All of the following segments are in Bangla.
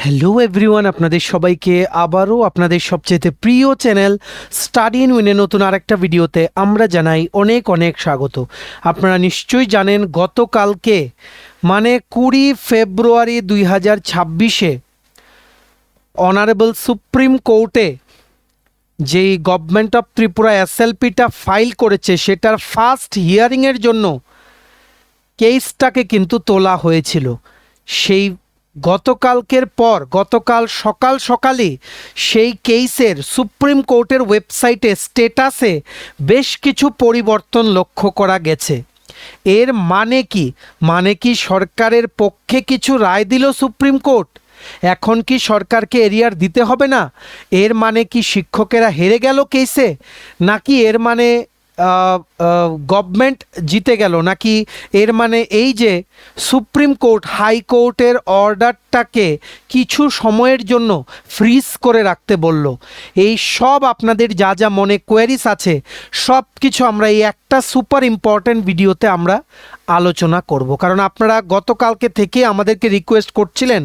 হ্যালো এভরিওয়ান, আপনাদের সবাইকে আবারও আপনাদের সবচেয়ে প্রিয় চ্যানেল স্টাডি ইন উইনের নতুন আরেকটা ভিডিওতে আমরা জানাই অনেক অনেক স্বাগত। আপনারা নিশ্চয়ই জানেন গতকালকে মানে 20 ফেব্রুয়ারি 2026 অনারেবল সুপ্রিম কোর্টে যেই গভর্নমেন্ট অফ ত্রিপুরা এসএলপিটা ফাইল করেছে সেটার ফার্স্ট হিয়ারিংয়ের জন্য কেসটাকে কিন্তু তোলা হয়েছিল। সেই গতকালকের পর গতকাল সকালে সেই কেসের সুপ্রিম কোর্টের ওয়েবসাইটে স্ট্যাটাসে বেশ কিছু পরিবর্তন লক্ষ্য করা গেছে। এর মানে কি সরকারের পক্ষে কিছু রায় দিল সুপ্রিম কোর্ট? এখন কি সরকারকে এরিয়ার দিতে হবে না? এর মানে কি শিক্ষকেরা হেরে গেল কেসে, নাকি এর মানে গভর্নমেন্ট জিতে গেল, নাকি এর মানে এই যে সুপ্রিম কোর্ট হাইকোর্টের অর্ডারটাকে কিছু সময়ের জন্য ফ্রিজ করে রাখতে বলল? এই সব আপনাদের যা যা মনে কোয়ারিজ আছে সব কিছু আমরা এই একটা সুপার ইম্পর্ট্যান্ট ভিডিওতে আমরা আলোচনা করব। কারণ আপনারা গতকালকে থেকে আমাদেরকে রিকোয়েস্ট করছিলেন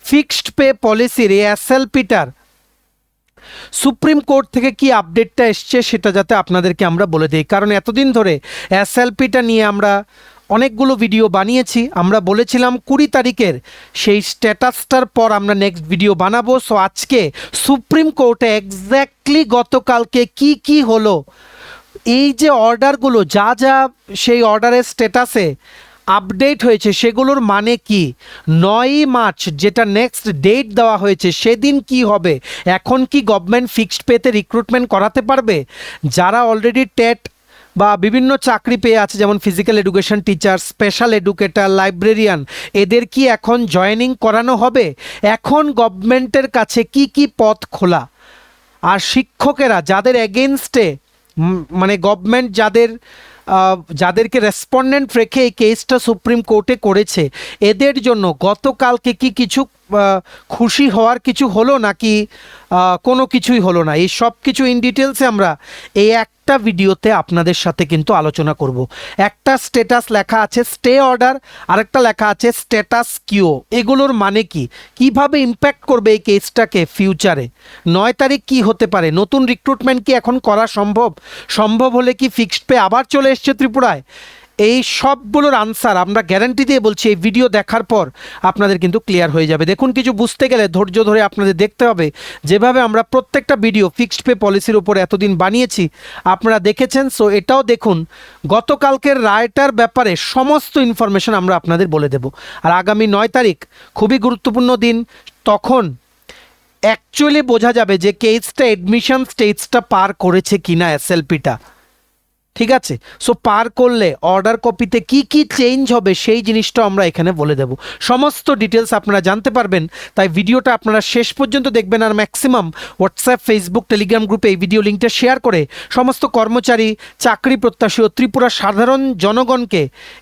ফিক্সড পে পলিসির এই এসএলপিটার সুপ্রিম কোর্ট থেকে কি আপডেটটা এসছে সেটা যাতে আপনাদেরকে আমরা বলে দিই। কারণ এতদিন ধরে এসএলপিটা নিয়ে আমরা অনেকগুলো ভিডিও বানিয়েছি। আমরা বলেছিলাম 20 তারিখের সেই স্ট্যাটাসটার পর আমরা নেক্সট ভিডিও বানাবো। সো আজকে সুপ্রিম কোর্টে এক্স্যাক্টলি গতকালকে কি হলো, এই যে অর্ডারগুলো যা যা সেই অর্ডারের স্ট্যাটাসে আপডেট হয়েছে সেগুলোর মানে কি, 9ই মার্চ যেটা নেক্সট ডেট দেওয়া হয়েছে সেদিন কি হবে? এখন কি গভর্নমেন্ট ফিক্সড পেতে রিক্রুটমেন্ট করাতে পারবে? যারা অলরেডি টেট বা বিভিন্ন চাকরি পেয়ে আছে যেমন physical education teacher, special educator, librarian, এদের কি এখন জয়েনিং করানো হবে? এখন গভর্নমেন্টের কাছে কি পথ খোলা? আর শিক্ষকেরা যাদের এগেনস্টে মানে গভর্নমেন্ট যাদেরকে রেসপন্ডেন্ট রেখে এই কেসটা সুপ্রিম কোর্টে করেছে, এদের জন্য গতকালকে কি কিছু খুশি হওয়ার কিছু হলো, নাকি কোনো কিছুই হলো না? এই সব কিছু ইন ডিটেলসে আমরা এই একটা ভিডিওতে আপনাদের সাথে কিন্তু আলোচনা করব। একটা স্ট্যাটাস লেখা আছে স্টে অর্ডার, আরেকটা লেখা আছে স্ট্যাটাস কিও। এগুলোর মানে কি, কিভাবে ইম্প্যাক্ট করবে এই কেসটাকে ফিউচারে? 9 তারিখ কি হতে পারে? নতুন রিক্রুটমেন্ট কি এখন করা সম্ভব হলে কি ফিক্সড পে আবার চলে এসছে ত্রিপুরায়? এই সবগুলোর আনসার আমরা গ্যারান্টি দিয়ে বলছি এই ভিডিও দেখার পর আপনাদের কিন্তু ক্লিয়ার হয়ে যাবে। দেখুন, কিছু বুঝতে গেলে ধৈর্য ধরে আপনাদের দেখতে হবে। যেভাবে আমরা প্রত্যেকটা ভিডিও ফিক্সড পে পলিসির উপর এতদিন বানিয়েছি আপনারা দেখেছেন। সো এটাও দেখুন, গতকালকের রায়টার ব্যাপারে সমস্ত ইনফরমেশন আমরা আপনাদের বলে দেব। আর আগামী 9 তারিখ খুবই গুরুত্বপূর্ণ দিন, তখন অ্যাকচুয়ালি বোঝা যাবে যে কেসটা অ্যাডমিশন স্টেজটা পার করেছে কিনা এসএলপিটা। ঠিক আছে, সো পার করলে অর্ডার কপিতে কি চেঞ্জ হবে সেই জিনিসটা আমরা এখানে বলে দেব। সমস্ত ডিটেলস আপনারা জানতে পারবেন, তাই ভিডিওটা আপনারা শেষ পর্যন্ত দেখবেন। আর ম্যাক্সিমাম হোয়াটসঅ্যাপ, ফেসবুক, টেলিগ্রাম গ্রুপে এই ভিডিও লিঙ্কটা শেয়ার করে সমস্ত কর্মচারী, চাকরি প্রত্যাশী ও ত্রিপুরার সাধারণ জনগণকে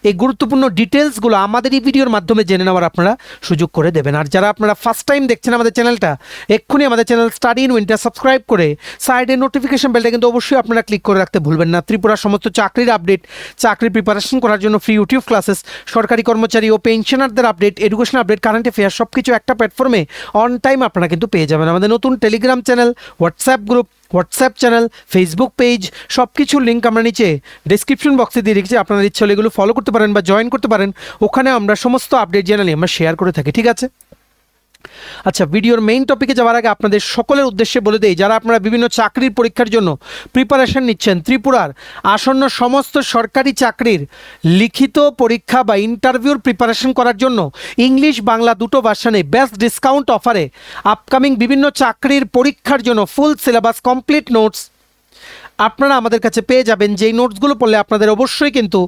এই গুরুত্বপূর্ণ ডিটেলসগুলো আমাদের এই ভিডিওর মাধ্যমে জেনে নেওয়ার আপনারা সুযোগ করে দেবেন। আর যারা আপনারা ফার্স্ট টাইম দেখছেন আমাদের চ্যানেলটা, এক্ষুনি আমাদের চ্যানেল স্টাডি ইন উইনটা সাবস্ক্রাইব করে সাইডে নোটিফিকেশন বেলটা কিন্তু অবশ্যই আপনারা ক্লিক করে রাখতে ভুলবেন না। ত্রিপুরা সমস্ত চাকরির আপডেট, চাকরি প্রিপারেশন করার জন্য ফ্রি ইউটিউব ক্লাসেস, সরকারি কর্মচারী ও পেনশনারদের update, education update, current affair সব কিছু একটা প্ল্যাটফর্মে অন টাইম আপনারা কিন্তু পেয়ে যাবেন। আমাদের নতুন Telegram channel, WhatsApp group, WhatsApp channel, Facebook page সব কিছুর লিঙ্ক আমরা নিচে ডিসক্রিপশন বক্সে দিয়ে রেখেছি। আপনারা ইচ্ছে হলে এগুলো ফলো করতে পারেন বা জয়েন করতে পারেন। ওখানে আমরা সমস্ত আপডেট জানালে আমরা শেয়ার করে থাকি। ঠিক আছে, আচ্ছা, ভিডিওর মেইন টপিকে যাওয়ার আগে আপনাদের সকলের উদ্দেশ্যে বলে দেই, যারা আপনারা বিভিন্ন চাকরির পরীক্ষার জন্য প্রিপারেশন নিচ্ছেন, ত্রিপুরার আসন্ন সমস্ত সরকারি চাকরির লিখিত পরীক্ষা বা ইন্টারভিউর প্রিপারেশন করার জন্য ইংলিশ বাংলা দুটো ভার্সনে বেস্ট ডিসকাউন্ট অফারে আপকামিং বিভিন্ন চাকরির পরীক্ষার জন্য ফুল সিলেবাস কমপ্লিট নোটস আপনারা আমাদের কাছে পেয়ে যাবেন। যেই নোটসগুলো পড়লে আপনাদের অবশ্যই কিন্তু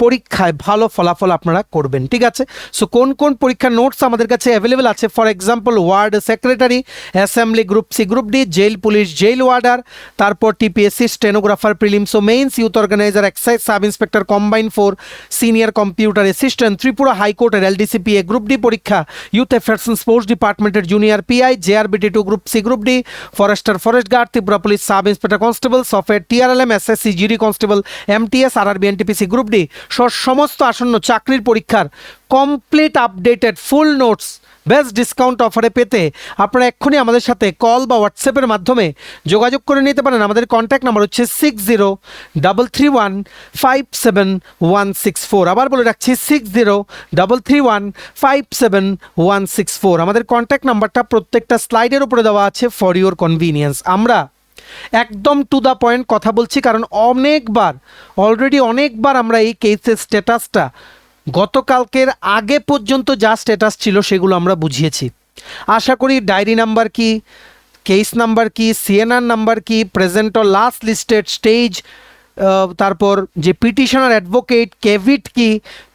পরীক্ষায় ভালো ফলাফল আপনারা করবেন। ঠিক আছে, সো কোন পরীক্ষার নোটস আমাদের কাছে অ্যাভেলেবেল আছে? For example ward secretary, assembly group C, group D, jail police, jail warder, তারপর টিপিএসসি, স্টেনোগ্রাফার, প্রিলিমস ও mains, youth organiser, excise sub inspector, combine 4, senior computer assistant, Tripura হাইকোর্টের এলডিসিপিএ, গ্রুপ ডি পরীক্ষা, ইউথ অ্যাফেয়ার্স অ্যান্ড স্পোর্টস ডিপার্টমেন্টের junior PI, JRBT 2, group C, group D, forester, forest guard, Tripura police sub inspector constable, software, TRLM, SSC, GD constable, MTS, RRB, NTPC, group D সমস্ত আসন্ন চাকরির পরীক্ষার কমপ্লিট আপডেটেড ফুল নোটস বেস্ট ডিসকাউন্ট অফারে পেতে আপনারা এক্ষুনি আমাদের সাথে কল বা হোয়াটসঅ্যাপের মাধ্যমে যোগাযোগ করে নিতে পারেন। আমাদের কন্ট্যাক্ট নাম্বার হচ্ছে 6033157164। আবার বলে রাখছি 6033157164। আমাদের কন্ট্যাক্ট নাম্বারটা প্রত্যেকটা স্লাইডের উপরে দেওয়া আছে ফর ইউর কনভিনিয়েন্স। আমরা একদম টু দ্য পয়েন্ট কথা বলছি, কারণ অলরেডি অনেকবার আমরা এই কেসের স্ট্যাটাসটা গতকালকের আগে পর্যন্ত যা স্ট্যাটাস ছিল সেগুলো আমরা বুঝিয়েছি। আশা করি ডায়েরি নাম্বার কি, কেস নাম্বার কি, সিএনআর নাম্বার কি, present or last listed stage, তারপর যে পিটিশনার অ্যাডভোকেট, কেভিট কি,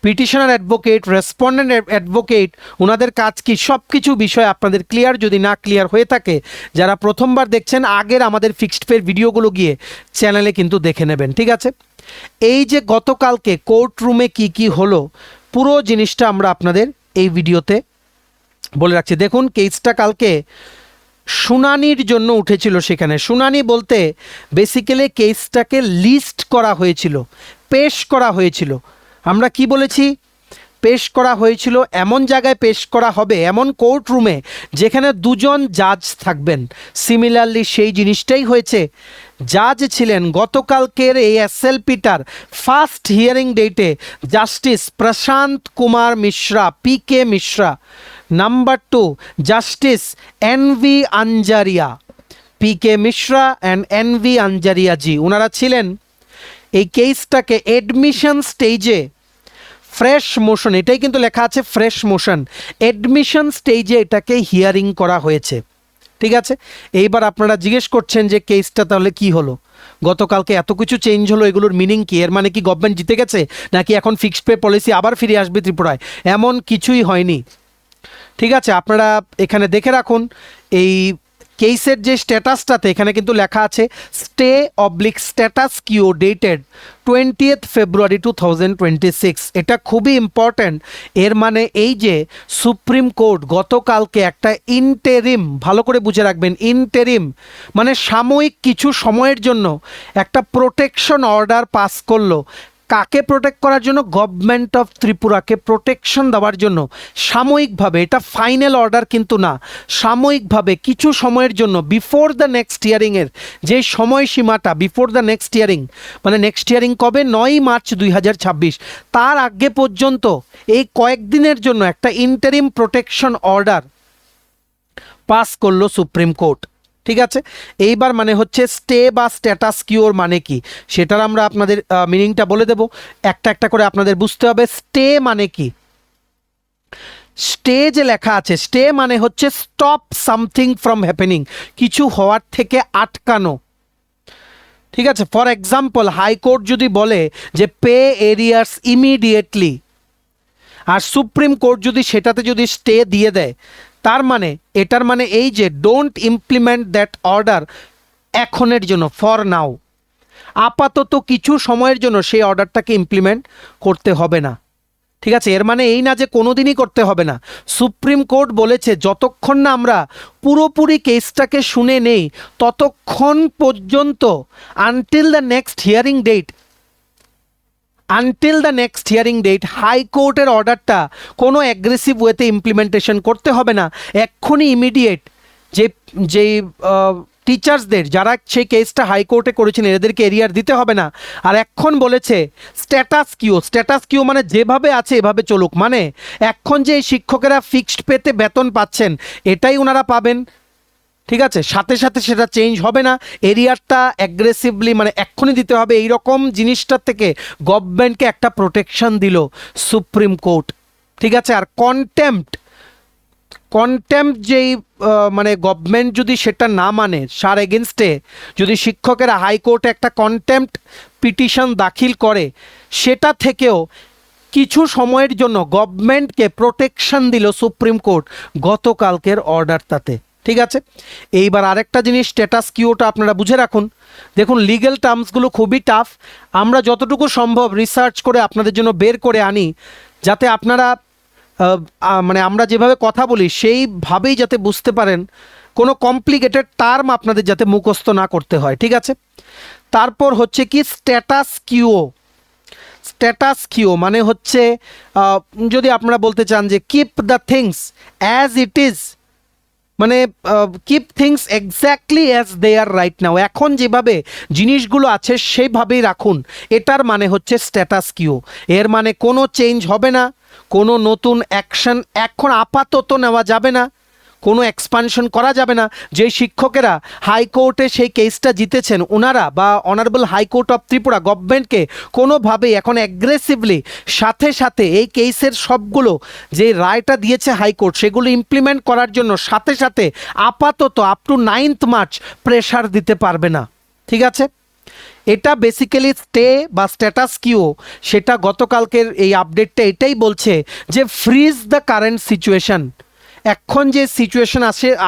পিটিশনার অ্যাডভোকেট, রেসপন্ডেন্ট অ্যাডভোকেট, ওনাদের কাজ কি, সব কিছু বিষয় আপনাদের ক্লিয়ার। যদি না ক্লিয়ার হয়ে থাকে, যারা প্রথমবার দেখছেন আগের আমাদের ফিক্সড পের ভিডিওগুলো গিয়ে চ্যানেলে কিন্তু দেখে নেবেন, ঠিক আছে। এই যে গতকালকে কোর্ট রুমে কি কি হলো পুরো জিনিসটা আমরা আপনাদের এই ভিডিওতে বলে রাখছি। দেখুন, কেসটা কালকে শুনানির জন্য উঠেছিল। সেখানে শুনানি বলতে বেসিক্যালি কেসটাকে লিস্ট করা হয়েছিল, পেশ করা হয়েছিল। আমরা কি বলেছি? পেশ করা হয়েছিল এমন জায়গায় পেশ করা হবে, এমন কোর্ট রুমে যেখানে দুজন জাজ থাকবেন। সিমিলারলি সেই জিনিসটাই হয়েছে। জাজ ছিলেন গতকালকের এই এসএলপিটার ফার্স্ট হিয়ারিং ডেটে justice Prashant Kumar Mishra, PK Mishra. Number 2 justice NV Anjaria, PK Mishra and NV Anjaria ji. ওনারা ছিলেন এই কেসটাকে এডমিশন স্টেজে ফ্রেশ মোশন, এটাই কিন্তু লেখা আছে ফ্রেশ মোশন, এডমিশন স্টেজে এটাকে হিয়ারিং করা হয়েছে, ঠিক আছে। এইবার আপনারা জিজ্ঞেস করছেন যে কেসটা তাহলে কি হলো, গতকালকে এত কিছু চেঞ্জ হলো, এগুলোর মিনিং কি? এর মানে কি গভর্নমেন্ট জিতে গেছে, নাকি এখন ফিক্সড পে পলিসি আবার ফিরে আসবে ত্রিপুরায়? এমন কিছুই হয়নি, ঠিক আছে। আপনারা এখানে দেখে রাখুন এই কেসের যে স্ট্যাটাসটাতে এখানে কিন্তু লেখা আছে stay oblique status quo dated 20th February 2026। এটা খুবই ইম্পর্ট্যান্ট। এর মানে এই যে সুপ্রিম কোর্ট গতকালকে একটা ইন্টেরিম, ভালো করে বুঝে রাখবেন, ইন্টেরিম মানে সাময়িক কিছু সময়ের জন্য একটা প্রোটেকশন অর্ডার পাস করলো। কাকে প্রোটেক্ট করার জন্য? গভর্নমেন্ট অফ ত্রিপুরাকে প্রোটেকশন দেওয়ার জন্য সাময়িকভাবে। এটা ফাইনাল অর্ডার কিন্তু না, সাময়িকভাবে কিছু সময়ের জন্য বিফোর দ্য নেক্সট হিয়ারিংয়ের যে সময়সীমাটা, বিফোর দ্য নেক্সট হিয়ারিং মানে নেক্সট হিয়ারিং কবে? 9 মার্চ 2026, তার আগে পর্যন্ত এই কয়েকদিনের জন্য একটা ইন্টারিম প্রোটেকশন অর্ডার পাস করলো সুপ্রিম কোর্ট, ঠিক আছে। এইবার মানে হচ্ছে স্টে বা স্ট্যাটাস কিওর মানে কি সেটার আমরা আপনাদের মিনিংটা বলে দেব। একটা একটা করে আপনাদের বুঝতে হবে স্টে মানে কি। স্টে যে লেখা আছে, স্টে মানে হচ্ছে স্টপ সামথিং ফ্রম হ্যাপেনিং, কিছু হওয়ার থেকে আটকানো, ঠিক আছে। ফর এক্সাম্পল, হাইকোর্ট যদি বলে যে পে এরিয়ার্স ইমিডিয়েটলি, আর সুপ্রিম কোর্ট যদি সেটাতে যদি স্টে দিয়ে দেয়, তার মানে এটার মানে এই যে ডোন্ট ইমপ্লিমেন্ট দ্যাট অর্ডার এখনের জন্য, ফর নাও, আপাতত কিছু সময়ের জন্য সেই অর্ডারটাকে ইমপ্লিমেন্ট করতে হবে না, ঠিক আছে। এর মানে এই না যে কোনো দিনই করতে হবে না। সুপ্রিম কোর্ট বলেছে যতক্ষণ না আমরা পুরোপুরি কেসটাকে শুনে নেই ততক্ষণ পর্যন্ত until the next hearing date হাইকোর্টের অর্ডারটা কোনো অ্যাগ্রেসিভ ওয়েতে ইমপ্লিমেন্টেশন করতে হবে না। এক্ষুনি ইমিডিয়েট যেই টিচার্সদের যারা সেই কেসটা হাইকোর্টে করেছেন এদেরকে এরিয়ার দিতে হবে না। আর এখন বলেছে স্ট্যাটাস কিউ মানে যেভাবে আছে এভাবে চলুক, মানে এখন যে শিক্ষকেরা ফিক্সড পেতে বেতন পাচ্ছেন এটাই ওনারা পাবেন, ঠিক আছে। সাথে সাথে সেটা চেঞ্জ হবে না, এরিয়ারটা অ্যাগ্রেসিভলি মানে এক্ষুনি দিতে হবে, এই রকম জিনিসটার থেকে গভর্নমেন্টকে একটা প্রোটেকশন দিল সুপ্রিম কোর্ট, ঠিক আছে। আর কন্টেম্প্ট যেই মানে গভর্নমেন্ট যদি সেটা না মানে, সার এগেনস্টে যদি শিক্ষকেরা হাইকোর্টে একটা কন্টেম্প্ট পিটিশন দাখিল করে, সেটা থেকেও কিছু সময়ের জন্য গভর্নমেন্টকে প্রোটেকশন দিল সুপ্রিম কোর্ট গতকালকের অর্ডারটাতে, ঠিক আছে। এইবার আরেকটা জিনিস স্ট্যাটাস কিওটা আপনারা বুঝে রাখুন। দেখুন, লিগ্যাল টার্মসগুলো খুবই টাফ, আমরা যতটুকু সম্ভব রিসার্চ করে আপনাদের জন্য বের করে আনি, যাতে আপনারা মানে আমরা যেভাবে কথা বলি সেইভাবেই যাতে বুঝতে পারেন, কোনো কমপ্লিকেটেড টার্ম আপনাদের যাতে মুখস্থ না করতে হয়, ঠিক আছে। তারপর হচ্ছে কি স্ট্যাটাস স্ট্যাটাস কিও মানে হচ্ছে যদি আপনারা বলতে চান যে keep the things as it is, মানে keep things exactly as they are right now, এখন যেভাবে জিনিসগুলো আছে সেইভাবেই রাখুন, এটার মানে হচ্ছে স্ট্যাটাস কিও। এর মানে কোনো চেঞ্জ হবে না, কোনো নতুন অ্যাকশন এখন আপাতত নেওয়া যাবে না, কোনো এক্সপানশন করা যাবে না। যেই শিক্ষকেরা হাইকোর্টে সেই কেসটা জিতেছেন ওনারা বা অনারেবল হাইকোর্ট অফ ত্রিপুরা গভর্নমেন্টকে কোনোভাবেই এখন অ্যাগ্রেসিভলি সাথে সাথে এই কেসের সবগুলো যে রায়টা দিয়েছে হাইকোর্ট সেগুলো ইমপ্লিমেন্ট করার জন্য সাথে সাথে আপাতত up to 9th March pressure দিতে পারবে না। ঠিক আছে, এটা বেসিক্যালি স্টে বা স্ট্যাটাস কিও, সেটা গতকালকের এই আপডেটটা এটাই বলছে যে ফ্রিজ দ্য কারেন্ট সিচুয়েশন, এখন যে সিচুয়েশন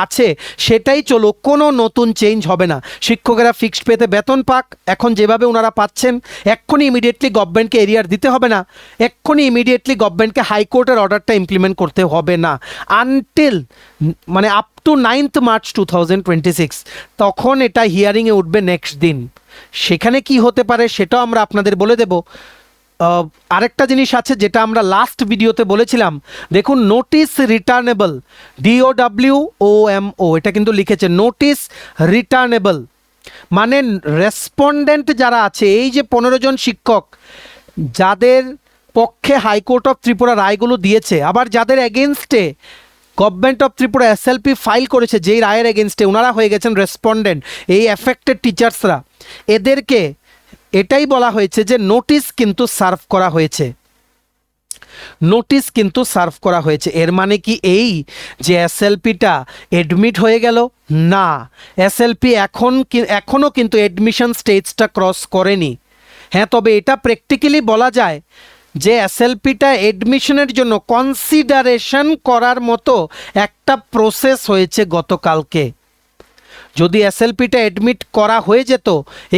আছে সেটাই চলো, কোনো নতুন চেঞ্জ হবে না। শিক্ষকেরা ফিক্সড পেতে বেতন পাক, এখন যেভাবে ওনারা পাচ্ছেন, এক্ষুনি ইমিডিয়েটলি গভর্নমেন্টকে এরিয়ার দিতে হবে না, এক্ষুনি ইমিডিয়েটলি গভর্নমেন্টকে হাইকোর্টের অর্ডারটা ইমপ্লিমেন্ট করতে হবে না আনটিল মানে আপ টু 9th মার্চ 2026, তখন এটা হিয়ারিংয়ে উঠবে নেক্সট দিন। সেখানে কি হতে পারে সেটাও আমরা আপনাদের বলে দেব। আরেকটা জিনিস আছে যেটা আমরা লাস্ট ভিডিওতে বলেছিলাম, দেখুন নোটিস রিটার্নেবল, DOWOMO, এটা কিন্তু লিখেছে নোটিস রিটার্নেবল, মানে রেসপন্ডেন্ট যারা আছে, এই যে 15 জন শিক্ষক যাদের পক্ষে হাইকোর্ট অফ ত্রিপুরা রায়গুলো দিয়েছে, আবার যাদের এগেনস্টে government of Tripura SLP file করেছে, যেই রায়ের এগেনস্টে ওনারা হয়ে গেছেন রেসপন্ডেন্ট, এই অ্যাফেক্টেড টিচার্সরা, এদেরকে এটাই বলা হয়েছে যে নোটিশ কিন্তু সার্ভ করা হয়েছে, নোটিশ কিন্তু সার্ভ করা হয়েছে। এর মানে কি এই যে SLPটা এডমিট হয়ে গেল? না, SLP এখনও কিন্তু এডমিশন স্টেজটা ক্রস করেনি। হ্যাঁ, তবে এটা প্র্যাকটিক্যালি বলা যায় যে SLPটা এডমিশনের জন্য কনসিডারেশন করার মতো একটা প্রসেস হয়েছে গতকালকে। যদি SLPটা এডমিট করা হয়ে যেত,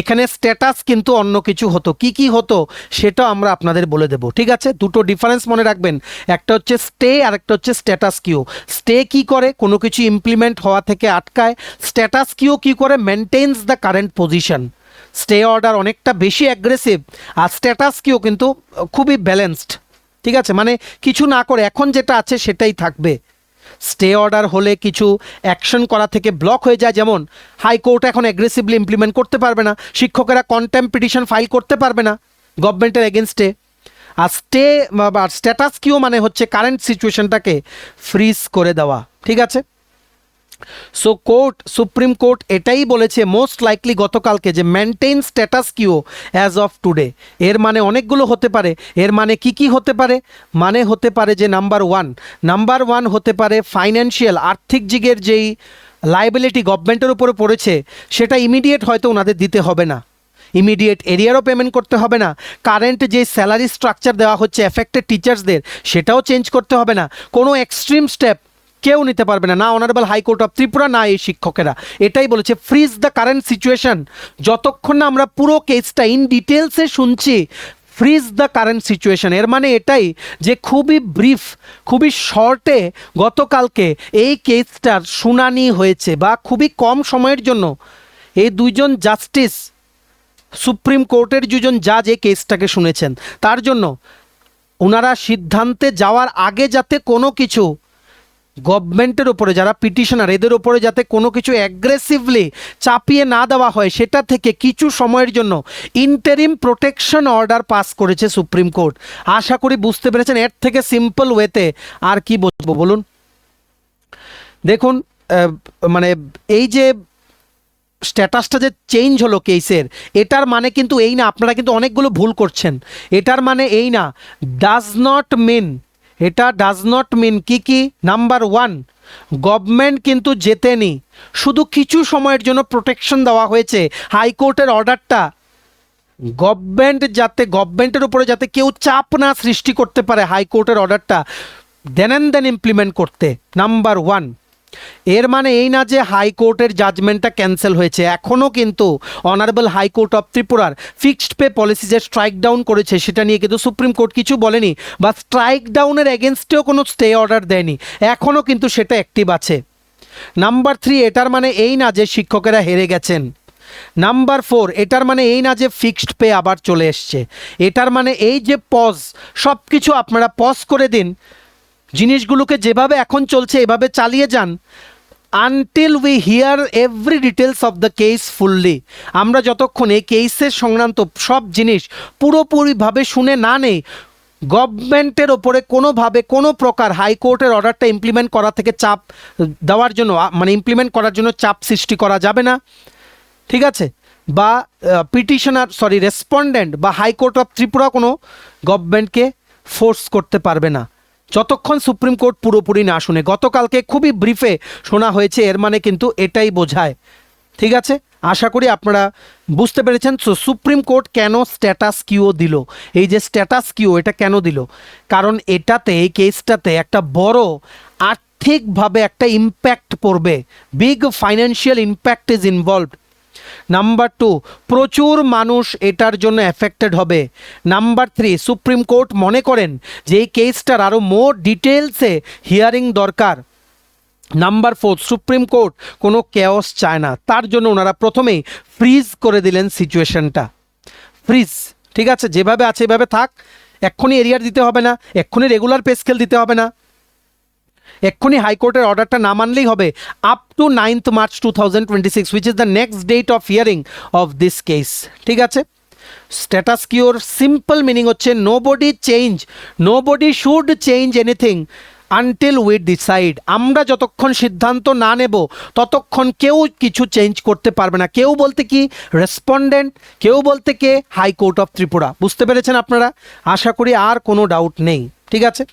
এখানে স্ট্যাটাস কিন্তু অন্য কিছু হতো। কি কি হতো সেটা আমরা আপনাদের বলে দেব। ঠিক আছে, দুটো ডিফারেন্স মনে রাখবেন, একটা হচ্ছে স্টে আর একটা হচ্ছে স্ট্যাটাস কিও। স্টে কি করে? কোনো কিছু ইমপ্লিমেন্ট হওয়া থেকে আটকায়। স্ট্যাটাস কিও কি করে? Maintains the current position. Stay order অনেকটা বেশি অ্যাগ্রেসিভ, আর স্ট্যাটাস কিও কিন্তু খুবই ব্যালেন্সড। ঠিক আছে, মানে কিছু না করে এখন যেটা আছে সেটাই থাকবে। স্টে অর্ডার হলে কিছু অ্যাকশন করা থেকে ব্লক হয়ে যায়, যেমন হাইকোর্ট এখন অ্যাগ্রেসিভলি ইমপ্লিমেন্ট করতে পারবে না, শিক্ষকেরা কন্টেম্প পিটিশন ফাইল করতে পারবে না গভর্নমেন্টের এগেনস্টে। আর স্ট্যাটাস কিও মানে হচ্ছে কারেন্ট সিচুয়েশনটাকে ফ্রিজ করে দেওয়া। ঠিক আছে, সো সুপ্রিম কোর্ট এটাই বলেছে মোস্ট লাইকলি গতকালকে যে মেনটেইন স্ট্যাটাস কিও অ্যাজ অফ টুডে। এর মানে অনেকগুলো হতে পারে। এর মানে কি কি হতে পারে? মানে হতে পারে যে নাম্বার ওয়ান হতে পারে ফাইন্যান্সিয়াল, আর্থিক দিকের যেই লাইবিলিটি গভর্নমেন্টের উপরে পড়েছে সেটা ইমিডিয়েট হয়তো ওনাদের দিতে হবে না, ইমিডিয়েট এরিয়ারও পেমেন্ট করতে হবে না। কারেন্ট যে স্যালারি স্ট্রাকচার দেওয়া হচ্ছে এফেক্টেড টিচার্সদের সেটাও চেঞ্জ করতে হবে না। কোনো এক্সট্রিম স্টেপ কেউ নিতে পারবে না, না অনারেবল হাইকোর্ট অফ ত্রিপুরা, না এই শিক্ষকেরা। এটাই বলেছে ফ্রিজ দ্য কারেন্ট সিচুয়েশন। যতক্ষণ না আমরা পুরো কেসটা ইন ডিটেলসে শুনছি, ফ্রিজ দ্য কারেন্ট সিচুয়েশন, এর মানে এটাই যে খুবই ব্রিফ, খুবই শর্টে গতকালকে এই কেসটার শুনানি হয়েছে, বা খুবই কম সময়ের জন্য এই দুইজন জাস্টিস, সুপ্রিম কোর্টের দুজন জাজ এই কেসটাকে শুনেছেন। তার জন্য ওনারা সিদ্ধান্তে যাওয়ার আগে যাতে কোনো কিছু গভর্নমেন্টের ওপরে, যারা পিটিশনার এদের ওপরে যাতে কোনো কিছু অ্যাগ্রেসিভলি চাপিয়ে না দেওয়া হয়, সেটা থেকে কিছু সময়ের জন্য ইন্টারিম প্রোটেকশন অর্ডার পাস করেছে সুপ্রিম কোর্ট। আশা করি বুঝতে পেরেছেন। এর থেকে সিম্পল ওয়েতে আর কি বলবো বলুন? দেখুন, মানে এই যে স্ট্যাটাসটা যে চেঞ্জ হলো কেসের, এটার মানে কিন্তু এই না, আপনারা কিন্তু অনেকগুলো ভুল করছেন। এটার মানে এই না, এটা ডাজ নট মিন কি নাম্বার ওয়ান, গভর্নমেন্ট কিন্তু জেতেনি, শুধু কিছু সময়ের জন্য প্রোটেকশন দেওয়া হয়েছে। হাইকোর্টের অর্ডারটা গভর্নমেন্টের উপরে যাতে কেউ চাপ না সৃষ্টি করতে পারে হাইকোর্টের অর্ডারটা দেন ইমপ্লিমেন্ট করতে, নাম্বার ওয়ান। এর মানে এই না যে হাইকোর্টের জাজমেন্টটা ক্যান্সেল হয়েছে। এখনও কিন্তু অনারেবল হাইকোর্ট অফ ত্রিপুরার ফিক্সড পে পলিসি যে স্ট্রাইক ডাউন করেছে সেটা নিয়ে কিন্তু সুপ্রিম কোর্ট কিছু বলেনি, বা স্ট্রাইক ডাউনের এগেনস্টেও কোনো স্টে অর্ডার দেয়নি, এখনও কিন্তু সেটা অ্যাক্টিভ আছে। নাম্বার থ্রি, এটার মানে এই না যে শিক্ষকেরা হেরে গেছেন। নাম্বার 4, এটার মানে এই না যে ফিক্সড পে আবার চলে এসছে, এটার মানে এই যে পজ, সব কিছু আপনারা পজ করে দিন, জিনিসগুলোকে যেভাবে এখন চলছে এভাবে চালিয়ে যান until we here every details of the case fully. আমরা যতক্ষণ এই কেসের সংক্রান্ত সব জিনিস পুরোপুরিভাবে শুনে না নেই, গভর্নমেন্টের ওপরে কোনোভাবে কোনো প্রকার হাইকোর্টের অর্ডারটা ইমপ্লিমেন্ট করা থেকে চাপ দেওয়ার জন্য, মানে ইমপ্লিমেন্ট করার জন্য চাপ সৃষ্টি করা যাবে না, ঠিক আছে? বা রেসপন্ডেন্ট বা হাইকোর্ট অফ ত্রিপুরা কোনো গভর্নমেন্টকে ফোর্স করতে পারবে না যতক্ষণ সুপ্রিম কোর্ট পুরোপুরি না শুনে। গতকালকে খুবই ব্রিফে শোনা হয়েছে, এর মানে কিন্তু এটাই বোঝায়, ঠিক আছে? আশা করি আপনারা বুঝতে পেরেছেন। সো সুপ্রিম কোর্ট কেন স্ট্যাটাস কিউ দিল, এই যে স্ট্যাটাস কিউ এটা কেন দিল, কারণ এটাতে, এই কেসটাতে একটা বড় আর্থিকভাবে একটা ইম্প্যাক্ট পড়বে, big financial impact is involved. Number 2, প্রচুর মানুষ এটার জন্য এফেক্টেড হবে। নাম্বার 3, সুপ্রিম কোর্ট মনে করেন যে এই কেসটার আরও মোর ডিটেলসে হিয়ারিং দরকার। নাম্বার 4, সুপ্রিম কোর্ট কোনো কেওস চায় না, তার জন্য ওনারা প্রথমেই ফ্রিজ করে দিলেন সিচুয়েশনটা। ফ্রিজ, ঠিক আছে, যেভাবে আছে এভাবে থাক, এক্ষুনি এরিয়ার দিতে হবে না, এক্ষুনি রেগুলার পে স্কেল দিতে হবে না, এক্ষুনি হাইকোর্টের অর্ডারটা না মানলেই হবে, up to 9th March 2026 which is the next date of hearing of this case, ঠিক আছে? স্ট্যাটাস কিওর সিম্পল মিনিং হচ্ছে nobody should change anything until we decide. আমরা যতক্ষণ সিদ্ধান্ত না নেব ততক্ষণ কেউ কিছু চেঞ্জ করতে পারবে না। কেউ বলতে কি রেসপন্ডেন্ট, কেউ বলতে কে হাইকোর্ট অফ ত্রিপুরা। বুঝতে পেরেছেন আপনারা? আশা করি আর কোনো ডাউট নেই, ঠিক আছে?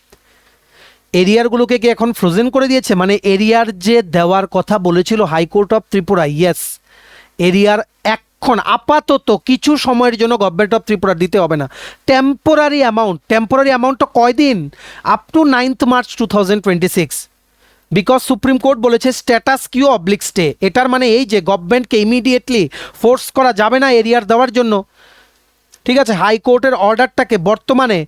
এরিয়ারগুলোকে কি এখন ফ্রোজেন করে দিয়েছে, মানে এরিয়ার যে দেওয়ার কথা বলেছিল হাইকোর্ট অফ ত্রিপুরা, ইয়েস, এরিয়ার এখন আপাতত কিছু সময়ের জন্য গভর্নমেন্ট অফ ত্রিপুরা দিতে হবে না। টেম্পোরারি অ্যামাউন্টটা কয়দিন? Up to 9th March 2026, because supreme court বলেছে স্ট্যাটাস কিউ অবলিক স্টে। এটার মানে এই যে গভর্নমেন্টকে ইমিডিয়েটলি ফোর্স করা যাবে না এরিয়ার দেওয়ার জন্য, ঠিক আছে? হাইকোর্টের অর্ডারটাকে বর্তমানে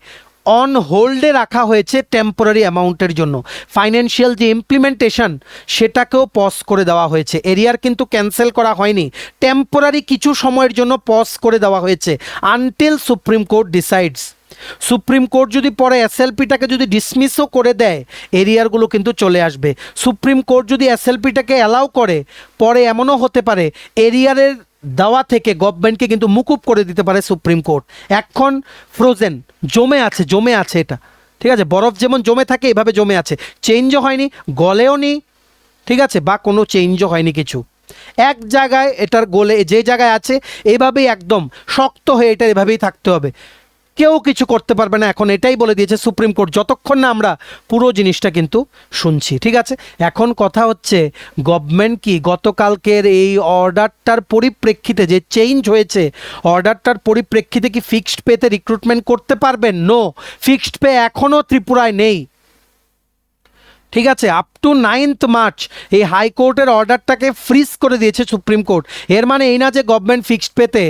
অন হোল্ডে রাখা হয়েছে টেম্পোরারি অ্যামাউন্টের জন্য। ফাইন্যান্সিয়াল যে ইমপ্লিমেন্টেশন সেটাকেও পজ করে দেওয়া হয়েছে, এরিয়ার কিন্তু ক্যান্সেল করা হয়নি, টেম্পোরারি কিছু সময়ের জন্য পজ করে দেওয়া হয়েছে until supreme court decides. Supreme court যদি পরে এসএলপিটাকে যদি ডিসমিসও করে দেয়, এরিয়ারগুলো কিন্তু চলে আসবে। সুপ্রিম কোর্ট যদি এসএলপিটাকে অ্যালাউ করে, পরে এমনও হতে পারে এরিয়ারের দেওয়া থেকে গভর্নমেন্টকে কিন্তু মুকুব করে দিতে পারে সুপ্রিম কোর্ট। এখন ফ্রোজেন, জমে আছে এটা, ঠিক আছে? বরফ যেমন জমে থাকে এভাবে জমে আছে, চেঞ্জও হয়নি, গলেও নি, ঠিক আছে? বা কোনো চেঞ্জও হয়নি কিছু, এক জায়গায় এটার গলে যে জায়গায় আছে এভাবেই একদম শক্ত হয়ে এটা এভাবেই থাকতে হবে, কেউ কিছু করতে পারবে না। এখন এটাই বলে দিয়েছে সুপ্রিম কোর্ট, যতক্ষণ না আমরা পুরো জিনিসটা কিন্তু শুনছি, ঠিক আছে? এখন কথা হচ্ছে গভর্নমেন্ট কি গতকালকের এই অর্ডারটার পরিপ্রেক্ষিতে যে চেঞ্জ হয়েছে, অর্ডারটার পরিপ্রেক্ষিতে কি ফিক্সড পেতে রিক্রুটমেন্ট করতে পারবেন? নো, ফিক্সড পে এখনও ত্রিপুরায় নেই, ঠিক আছে? আপ টু 9th March এই হাইকোর্টের অর্ডারটাকে ফ্রিজ করে দিয়েছে সুপ্রিম কোর্ট। এর মানে এই না যে গভর্নমেন্ট ফিক্সড পেতে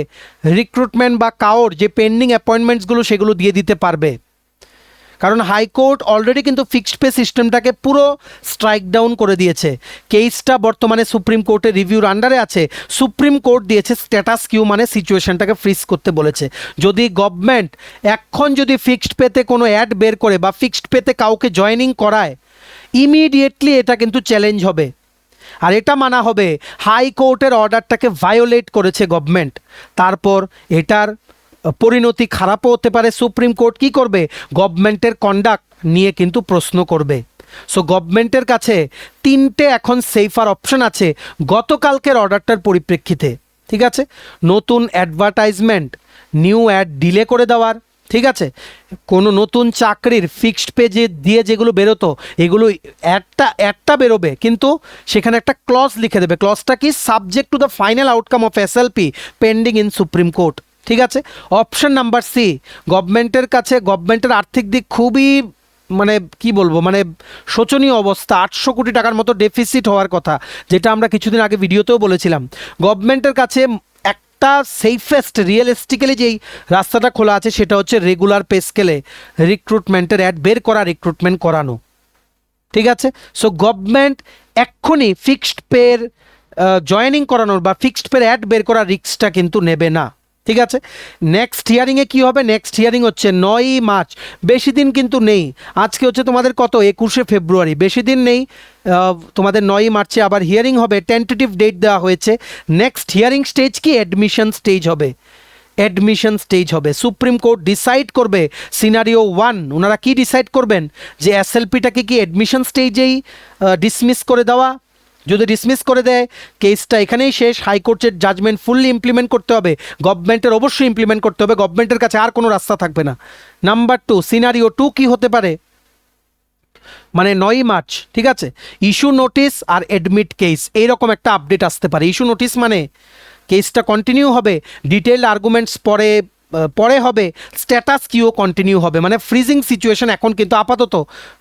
রিক্রুটমেন্ট বা কাওর যে পেন্ডিং অ্যাপয়েন্টমেন্টসগুলো সেগুলো দিয়ে দিতে পারবে, কারণ হাইকোর্ট অলরেডি কিন্তু ফিক্সড পে সিস্টেমটাকে পুরো স্ট্রাইক ডাউন করে দিয়েছে। কেসটা বর্তমানে সুপ্রিম কোর্টের রিভিউর আন্ডারে আছে। সুপ্রিম কোর্ট দিয়েছে স্ট্যাটাস কিউ, মানে সিচুয়েশনটাকে ফ্রিজ করতে বলেছে। যদি গভর্নমেন্ট এখন যদি ফিক্সড পেতে কোনো অ্যাড বের করে বা ফিক্সড পেতে কাউকে জয়েনিং করায়, ইমিডিয়েটলি এটা কিন্তু চ্যালেঞ্জ হবে, আর এটা মানা হবে হাইকোর্টের অর্ডারটাকে ভায়োলেট করেছে গভর্নমেন্ট। তারপর এটার পরিণতি খারাপও হতে পারে। সুপ্রিম কোর্ট কি করবে? গভর্নমেন্টের কন্ডাক্ট নিয়ে কিন্তু প্রশ্ন করবে। সো গভর্নমেন্টের কাছে তিনটে এখন সেফার অপশন আছে গতকালকের অর্ডারটার পরিপ্রেক্ষিতে, ঠিক আছে? নতুন অ্যাডভার্টাইজমেন্ট, নিউ অ্যাড ডিলে করে দেওয়ার, ঠিক আছে? কোনো নতুন চাকরির ফিক্সড পে যে দিয়ে যেগুলো বেরোতো এগুলো একটা বেরোবে, কিন্তু সেখানে একটা ক্লজ লিখে দেবে। ক্লজটা কি? Subject to the final outcome of SLP pending in supreme court, ঠিক আছে? অপশন নাম্বার সি, গভর্নমেন্টের কাছে, গভর্নমেন্টের আর্থিক দিক খুবই মানে কি বলবো, মানে শোচনীয় অবস্থা, 800 কোটি টাকার মতো ডেফিসিট হওয়ার কথা, যেটা আমরা কিছুদিন আগে ভিডিওতেও বলেছিলাম। গভর্নমেন্টের কাছে একটা সেফেস্ট রিয়েলিস্টিক্যালি যেই রাস্তাটা খোলা আছে সেটা হচ্ছে রেগুলার পে স্কেলে রিক্রুটমেন্টের অ্যাড বের করা, রিক্রুটমেন্ট করানো, ঠিক আছে? সো গভর্নমেন্ট এক্ষুনি ফিক্সড পের জয়েনিং করানোর বা ফিক্সড পের অ্যাড বের করার রিস্কটা কিন্তু নেবে না। ঠিক আছে, নেক্সট হিয়ারিংয়ে কী হবে? নেক্সট হিয়ারিং হচ্ছে 9ই মার্চ, বেশি দিন কিন্তু নেই। আজকে হচ্ছে তোমাদের কত, 21শে ফেব্রুয়ারি, বেশি দিন নেই। তোমাদের 9ই মার্চে আবার হিয়ারিং হবে, টেন্টেটিভ ডেট দেওয়া হয়েছে। নেক্সট হিয়ারিং স্টেজ কি? অ্যাডমিশন স্টেজ হবে, অ্যাডমিশন স্টেজ হবে। সুপ্রিম কোর্ট ডিসাইড করবে সিনারিও 1, ওনারা কি ডিসাইড করবেন যে এসএলপিটাকে কি অ্যাডমিশন স্টেজেই ডিসমিস করে দেওয়া। যদি ডিসমিস করে দেয়, কেসটা এখানেই শেষ। হাইকোর্টের জাজমেন্ট ফুললি ইমপ্লিমেন্ট করতে হবে, গভর্নমেন্টের অবশ্যই ইমপ্লিমেন্ট করতে হবে, গভর্নমেন্টের কাছে আর কোনো রাস্তা থাকবে না। নাম্বার 2, সিনারিও 2 কি হতে পারে? মানে 9ই মার্চ, ঠিক আছে, ইস্যু নোটিস আর অ্যাডমিট কেস, এইরকম একটা আপডেট আসতে পারে। ইস্যু নোটিস মানে কেসটা কন্টিনিউ হবে, ডিটেল আর্গুমেন্টস পরে হবে, স্ট্যাটাস কিও কন্টিনিউ হবে, মানে ফ্রিজিং সিচুয়েশন এখন কিন্তু আপাতত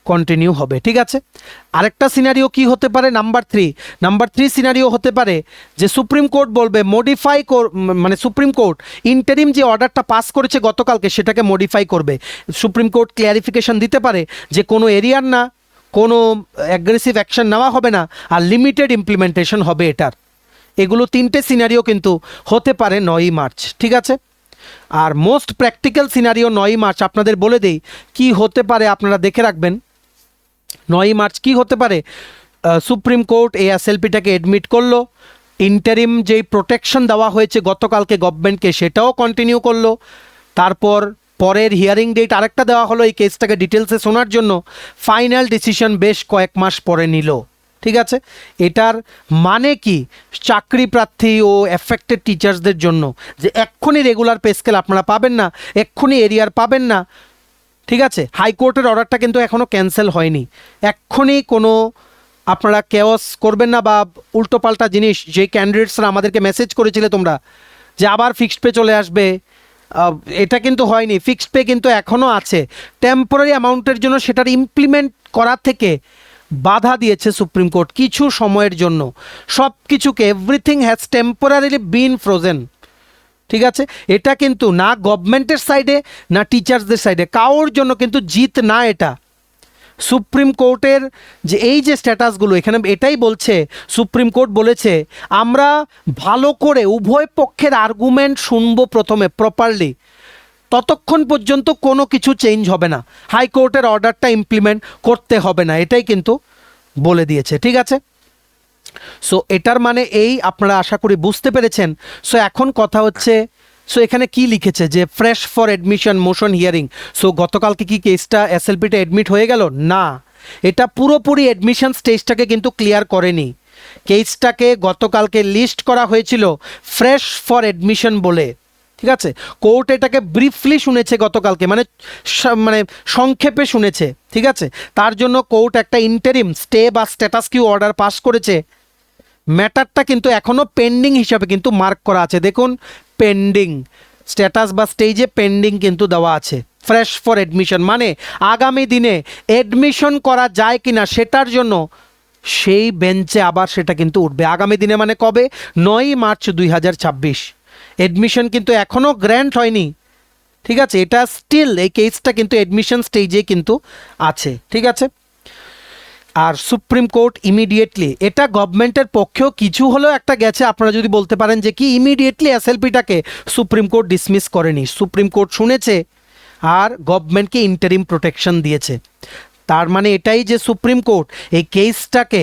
কন্টিনিউ হবে। ঠিক আছে, আরেকটা সিনারিও কি হতে পারে? নাম্বার থ্রি সিনারিও হতে পারে যে সুপ্রিম কোর্ট বলবে মানে সুপ্রিম কোর্ট ইন্টারিম যে অর্ডারটা পাস করেছে গতকালকে সেটাকে মডিফাই করবে। সুপ্রিম কোর্ট ক্লিয়ারিফিকেশন দিতে পারে যে কোনো এরিয়ার না, কোনো অ্যাগ্রেসিভ অ্যাকশন নেওয়া হবে না, আর লিমিটেড ইমপ্লিমেন্টেশন হবে এটার। এগুলো 3টে সিনারিও কিন্তু হতে পারে 9ই মার্চ। ঠিক আছে, আর মোস্ট প্র্যাকটিক্যাল সিনারিও 9ই মার্চ আপনাদের বলে দেই কি হতে পারে, আপনারা দেখে রাখবেন। 9ই মার্চ কি হতে পারে? সুপ্রিম কোর্ট এই এসএলপিটাকে এডমিট করলো, ইন্টারিম যেই প্রোটেকশন দেওয়া হয়েছে গতকালকে গভর্নমেন্টকে সেটাও কন্টিনিউ করলো, তারপর পরের হিয়ারিং ডেট আরেকটা দেওয়া হলো এই কেসটাকে ডিটেলসে শোনার জন্য, ফাইনাল ডিসিশন বেশ কয়েক মাস পরে নিল। ঠিক আছে, এটার মানে কি চাকরি প্রার্থী ও এফেক্টেড টিচার্সদের জন্য যে এক্ষুনি রেগুলার পে স্কেল আপনারা পাবেন না, এক্ষুনি এরিয়ার পাবেন না। ঠিক আছে, হাইকোর্টের অর্ডারটা কিন্তু এখনও ক্যান্সেল হয়নি, এক্ষুনি কোনো আপনারা কেওস করবেন না বা উল্টোপাল্টা জিনিস। যে ক্যান্ডিডেটসরা আমাদেরকে মেসেজ করেছিলে তোমরা যে আবার ফিক্সড পে চলে আসবে, এটা কিন্তু হয়নি। ফিক্সড পে কিন্তু এখনও আছে, টেম্পোরারি অ্যামাউন্টের জন্য সেটার ইমপ্লিমেন্ট করা থেকে বাধা দিয়েছে সুপ্রিম কোর্ট কিছু সময়ের জন্য। সব কিছুকে everything has temporarily been frozen. ঠিক আছে, এটা কিন্তু না গভর্নমেন্টের সাইডে না টিচার্সদের সাইডে, কারোর জন্য কিন্তু জিত না এটা। সুপ্রিম কোর্টের যে এই যে স্ট্যাটাসগুলো এখানে এটাই বলছে, সুপ্রিম কোর্ট বলেছে আমরা ভালো করে উভয় পক্ষের আর্গুমেন্ট শুনবো প্রথমে প্রপারলি, ততক্ষণ পর্যন্ত কোনো কিছু চেঞ্জ হবে না, হাইকোর্টের অর্ডারটা ইমপ্লিমেন্ট করতে হবে না, এটাই কিন্তু বলে দিয়েছে। ঠিক আছে, সো এটার মানে এই, আপনারা আশা করি বুঝতে পেরেছেন। সো এখন কথা হচ্ছে, সো এখানে কি লিখেছে যে fresh for admission motion hearing. So গতকালকে কি কেসটা এসএলপিটা অ্যাডমিট হয়ে গেল? না, এটা পুরোপুরি অ্যাডমিশন স্টেজটাকে কিন্তু ক্লিয়ার করেনি। কেসটাকে গতকালকে লিস্ট করা হয়েছিল ফ্রেশ ফর অ্যাডমিশন বলে। ঠিক আছে, কোর্ট এটাকে ব্রিফলি শুনেছে গতকালকে, মানে সংক্ষেপে শুনেছে। ঠিক আছে, তার জন্য কোর্ট একটা ইন্টারিম স্টে বা স্ট্যাটাস কিউ অর্ডার পাস করেছে। ম্যাটারটা কিন্তু এখনও পেন্ডিং হিসাবে কিন্তু মার্ক করা আছে, দেখুন পেন্ডিং, স্ট্যাটাস বা স্টেজে পেন্ডিং কিন্তু দেওয়া আছে। ফ্রেশ ফর অ্যাডমিশন মানে আগামী দিনে অ্যাডমিশন করা যায় কিনা সেটার জন্য সেই বেঞ্চে আবার সেটা কিন্তু উঠবে আগামী দিনে, মানে কবে? 9ই মার্চ 2026। অ্যাডমিশন কিন্তু এখনও গ্র্যান্ট হয়নি। ঠিক আছে, এটা স্টিল এই কেসটা কিন্তু অ্যাডমিশন স্টেজে কিন্তু আছে। ঠিক আছে, আর সুপ্রিম কোর্ট ইমিডিয়েটলি, এটা গভর্নমেন্টের পক্ষেও কিছু হলেও একটা গেছে। আপনারা যদি বলতে পারেন যে কি ইমিডিয়েটলি এসএলপিটাকে সুপ্রিম কোর্ট ডিসমিস করেনি, সুপ্রিম কোর্ট শুনেছে আর গভর্নমেন্টকে ইন্টারিম প্রোটেকশন দিয়েছে। তার মানে এটাই যে সুপ্রিম কোর্ট এই কেসটাকে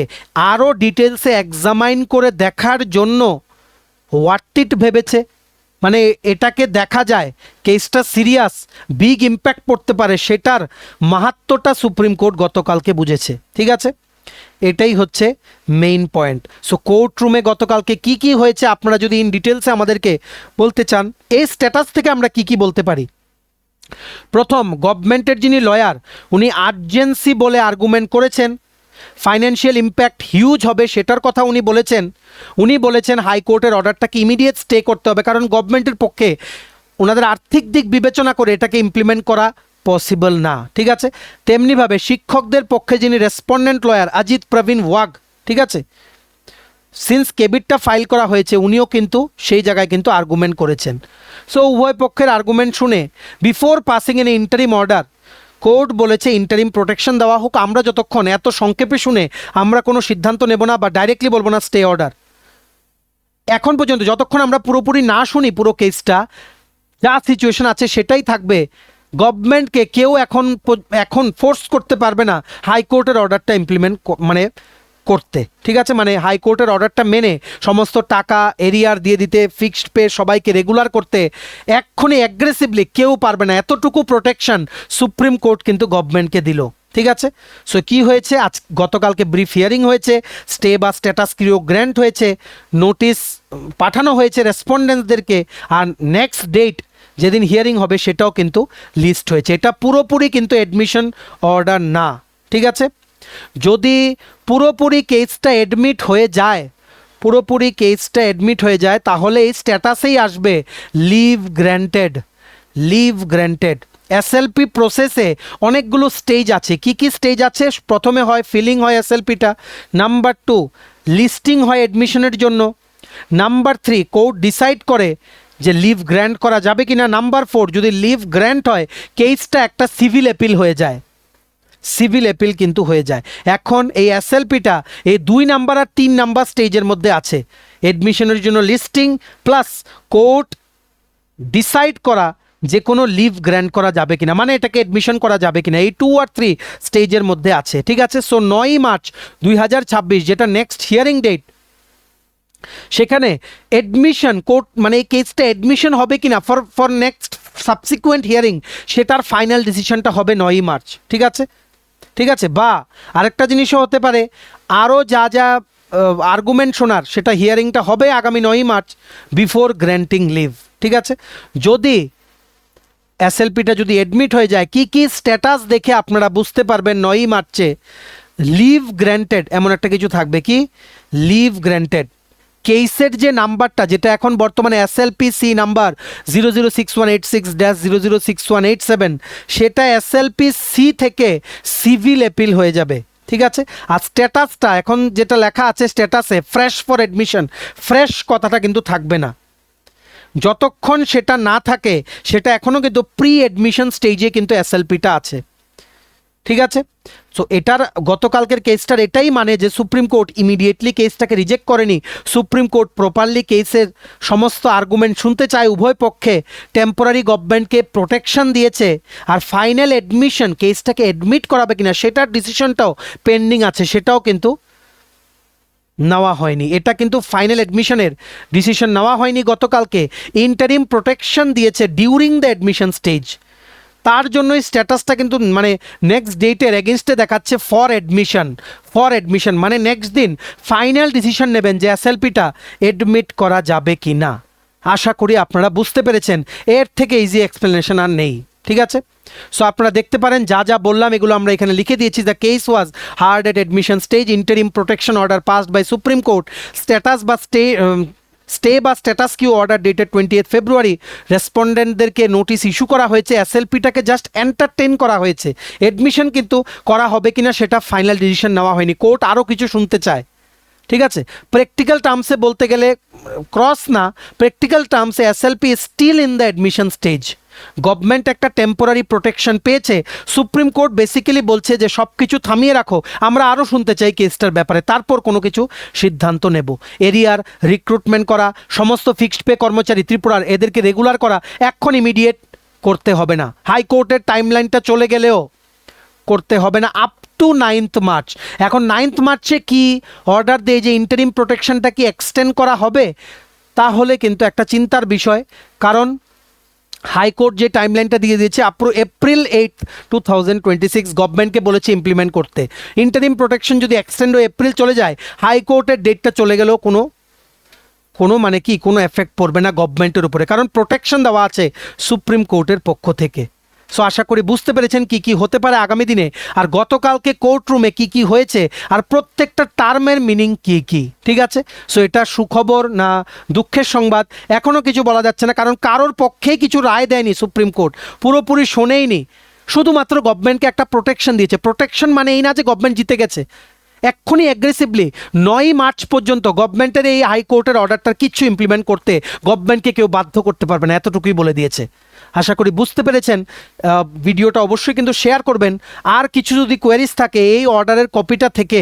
আরও ডিটেলসে এক্সামাইন করে দেখার জন্য ওয়ার্থ ইট ভেবেছে, মানে এটাকে দেখা যায় কেসটা সিরিয়াস, বিগ ইম্প্যাক্ট পড়তে পারে, সেটার মাহাত্ম্যটা সুপ্রিম কোর্ট গতকালকে বুঝেছে। ঠিক আছে, এটাই হচ্ছে মেইন পয়েন্ট। সো কোর্ট রুমে গতকালকে কি কি হয়েছে আপনারা যদি ইন ডিটেলসে আমাদেরকে বলতে চান, এই স্ট্যাটাস থেকে আমরা কি কি বলতে পারি। প্রথম, গভর্নমেন্টের যিনি লয়ার উনি আর্জেন্সি বলে আর্গুমেন্ট করেছেন, ফাইন্যান্সিয়াল ইম্প্যাক্ট হিউজ হবে সেটার কথা উনি বলেছেন হাইকোর্টের অর্ডারটাকে ইমিডিয়েট স্টে করতে হবে, কারণ গভর্নমেন্টের পক্ষে ওনাদের আর্থিক দিক বিবেচনা করে এটাকে ইমপ্লিমেন্ট করা পসিবল না। ঠিক আছে, তেমনিভাবে শিক্ষকদের পক্ষে যিনি রেসপন্ডেন্ট লয়ার অজিত প্রবীণ ওয়াগ, ঠিক আছে, সিন্স কেবিটটা ফাইল করা হয়েছে উনিও কিন্তু সেই জায়গায় কিন্তু আর্গুমেন্ট করেছেন। সো উভয় পক্ষের আর্গুমেন্ট শুনে before passing N interim order court বলেছে ইন্টারিম প্রোটেকশন দেওয়া হোক। আমরা যতক্ষণ এত সংক্ষেপে শুনে আমরা কোনো সিদ্ধান্ত নেব না বা ডাইরেক্টলি বলবো না স্টে অর্ডার, এখন পর্যন্ত যতক্ষণ আমরা পুরোপুরি না শুনি পুরো কেসটা, যা সিচুয়েশন আছে সেটাই থাকবে। গভর্নমেন্টকে কেউ এখন ফোর্স করতে পারবে না হাইকোর্টের অর্ডারটা ইমপ্লিমেন্ট মানে করতে, ঠিক আছে? মানে হাইকোর্টের অর্ডারটা মেনে সমস্ত টাকা এরিয়ার দিয়ে দিতে, ফিক্সড পে সবাইকে রেগুলার করতে এক্ষুনি অ্যাগ্রেসিভলি কেউ পারবে না। এতটুকু প্রোটেকশন সুপ্রিম কোর্ট কিন্তু গভর্নমেন্টকে দিল, ঠিক আছে? সো কি হয়েছে, আজ গতকালকে ব্রিফ হিয়ারিং হয়েছে, স্টে বা স্ট্যাটাস কিও গ্র্যান্ট হয়েছে, নোটিশ পাঠানো হয়েছে রেসপন্ডেন্টসদেরকে, আর নেক্সট ডেট যেদিন হিয়ারিং হবে সেটাও কিন্তু লিস্ট হয়েছে। এটা পুরোপুরি কিন্তু অ্যাডমিশন অর্ডার না, ঠিক আছে? যদি পুরোপুরি কেসটা অ্যাডমিট হয়ে যায়, পুরোপুরি কেসটা অ্যাডমিট হয়ে যায়, তাহলে এই স্ট্যাটাসেই আসবে leave granted, leave granted. SLP প্রসেসে অনেকগুলো স্টেজ আছে। কি কি স্টেজ আছে? প্রথমে হয় ফিলিং হয় এসএলপিটা, নাম্বার 2 লিস্টিং হয় অ্যাডমিশনের জন্য, নাম্বার 3 কোর্ট ডিসাইড করে যে লিভ গ্র্যান্ট করা যাবে কি না, নাম্বার 4 যদি লিভ গ্র্যান্ট হয় কেসটা একটা সিভিল অ্যাপিল হয়ে যায়, সিভিল অ্যাপিল কিন্তু হয়ে যায়। এখন এই এসএলপিটা এই 2 নাম্বার আর 3 নাম্বার স্টেজের মধ্যে আছে। অ্যাডমিশনের জন্য লিস্টিং প্লাস কোর্ট ডিসাইড করা যে কোনো লিভ গ্র্যান্ট করা যাবে কিনা, মানে এটাকে অ্যাডমিশন করা যাবে কিনা, এই 2 আর 3 স্টেজের মধ্যে আছে, ঠিক আছে? সো 9 মার্চ 2026 যেটা নেক্সট হিয়ারিং ডেট, সেখানে অ্যাডমিশন কোর্ট মানে এই কেসটা অ্যাডমিশন হবে কিনা ফর নেক্সট সাবসিকুয়েন্ট হিয়ারিং, সেটার ফাইনাল ডিসিশনটা হবে 9 মার্চ, ঠিক আছে? ঠিক আছে? বা আরেকটা জিনিসও হতে পারে, আরও যা যা আর্গুমেন্ট শোনার সেটা হিয়ারিংটা হবে আগামী 9 মার্চ বিফোর গ্র্যান্টিং লিভ, ঠিক আছে? যদি এসএলপিটা যদি অ্যাডমিট হয়ে যায়, কি কি স্ট্যাটাস দেখে আপনারা বুঝতে পারবেন 9 মার্চে লিভ গ্র্যান্টেড এমন একটা কিছু থাকবে। কি লিভ গ্র্যান্টেড? কেসের যে নাম্বারটা, যেটা এখন বর্তমানে এসএলপিসি নাম্বার 0061860-0061887, সেটা এসএলপিসি থেকে সিভিল অ্যাপিল হয়ে যাবে, ঠিক আছে? আর স্ট্যাটাসটা এখন যেটা লেখা আছে স্ট্যাটাসে ফ্রেশ ফর অ্যাডমিশন, ফ্রেশ কথাটা কিন্তু থাকবে না। যতক্ষণ সেটা না থাকে সেটা এখনও কিন্তু প্রি অ্যাডমিশন স্টেজে কিন্তু এসএলপিটা আছে, ঠিক আছে? সো এটার গতকালকের কেসটার এটাই মানে যে সুপ্রিম কোর্ট ইমিডিয়েটলি কেসটাকে রিজেক্ট করেনি, সুপ্রিম কোর্ট প্রপারলি কেসের সমস্ত আর্গুমেন্ট শুনতে চায় উভয় পক্ষে, টেম্পোরারি গভর্নমেন্টকে প্রোটেকশন দিয়েছে, আর ফাইনাল অ্যাডমিশন কেসটাকে অ্যাডমিট করাবে কিনা সেটার ডিসিশনটাও পেন্ডিং আছে, সেটাও কিন্তু নেওয়া হয়নি। এটা কিন্তু ফাইনাল অ্যাডমিশনের ডিসিশন নেওয়া হয়নি গতকালকে, ইন্টারিম প্রোটেকশন দিয়েছে ডিউরিং দ্য অ্যাডমিশন স্টেজ, তার জন্যই স্ট্যাটাসটা কিন্তু মানে নেক্সট ডেটের এগেনস্টে দেখাচ্ছে ফর অ্যাডমিশন, মানে নেক্সট দিন ফাইনাল ডিসিশন নেবেন যে এসএলপিটা অ্যাডমিট করা যাবে কি না। আশা করি আপনারা বুঝতে পেরেছেন, এর থেকে ইজি এক্সপ্লেনেশন আর নেই, ঠিক আছে? সো আপনারা দেখতে পারেন যা যা বললাম এগুলো আমরা এখানে লিখে দিয়েছি। The case was heard at admission stage, interim protection order passed by Supreme Court, status বা স্টে বা status quo order dated 20 February, রেসপন্ডেন্টদেরকে নোটিশ ইস্যু করা হয়েছে, এসএলপিটাকে জাস্ট এন্টারটেন করা হয়েছে, অ্যাডমিশন কিন্তু করা হবে কিনা সেটা ফাইনাল ডিসিশন নেওয়া হয়নি, কোর্ট আরও কিছু শুনতে চায়, ঠিক আছে? প্র্যাকটিক্যাল টার্মসে বলতে গেলে ক্রস না, প্র্যাকটিক্যাল টার্মসে SLP still in the admission stage, government একটা টেম্পোরারি প্রোটেকশন পেয়েছে, সুপ্রিম কোর্ট বেসিক্যালি বলছে যে সব কিছু থামিয়ে রাখো, আমরা আরও শুনতে চাই কেসটার ব্যাপারে, তারপর কোনো কিছু সিদ্ধান্ত নেব। এরিয়ার রিক্রুটমেন্ট করা, সমস্ত ফিক্সড পে কর্মচারী ত্রিপুরার এদেরকে রেগুলার করা এখন ইমিডিয়েট করতে হবে না, হাইকোর্টের টাইমলাইনটা চলে গেলেও করতে হবে না আপ টু 9th মার্চ। এখন 9th মার্চে কি অর্ডার দেয় যে ইন্টারিম প্রোটেকশনটা কি এক্সটেন্ড করা হবে, তাহলে কিন্তু একটা চিন্তার বিষয়, কারণ হাইকোর্ট যে টাইমলাইনটা দিয়ে দিয়েছে এপ্রিল 8, 2026 গভর্নমেন্টকে বলেছে ইমপ্লিমেন্ট করতে, ইন্টারিম প্রোটেকশন যদি এক্সটেন্ড হয়ে এপ্রিল চলে যায়, হাইকোর্টের ডেটটা চলে গেলেও কোনো মানে কি কোনো এফেক্ট পড়বে না গভর্নমেন্টের উপরে, কারণ প্রোটেকশন দেওয়া আছে সুপ্রিম কোর্টের পক্ষ থেকে। সো আশা করি বুঝতে পেরেছেন কি কি হতে পারে আগামী দিনে, আর গতকালকে কোর্ট রুমে কি কি হয়েছে, আর প্রত্যেকটা টার্মের মিনিং কি কি, ঠিক আছে? সো এটা সুখবর না দুঃখের সংবাদ এখনও কিছু বলা যাচ্ছে না, কারণ কারোর পক্ষেই কিছু রায় দেয়নি সুপ্রিম কোর্ট, পুরোপুরি শোনেইনি, শুধুমাত্র গভর্নমেন্টকে একটা প্রোটেকশন দিয়েছে। প্রোটেকশন মানে এই না যে গভর্নমেন্ট জিতে গেছে, এক্ষুনি অ্যাগ্রেসিভলি 9 মার্চ পর্যন্ত গভর্নমেন্টের এই হাইকোর্টের অর্ডারটার কিচ্ছু ইমপ্লিমেন্ট করতে গভর্নমেন্টকে কেউ বাধ্য করতে পারবে না, এতটুকুই বলে দিয়েছে। আশা করি বুঝতে পেরেছেন, ভিডিওটা অবশ্যই কিন্তু শেয়ার করবেন, আর কিছু যদি কোয়েরিজ থাকে এই অর্ডারের কপিটা থেকে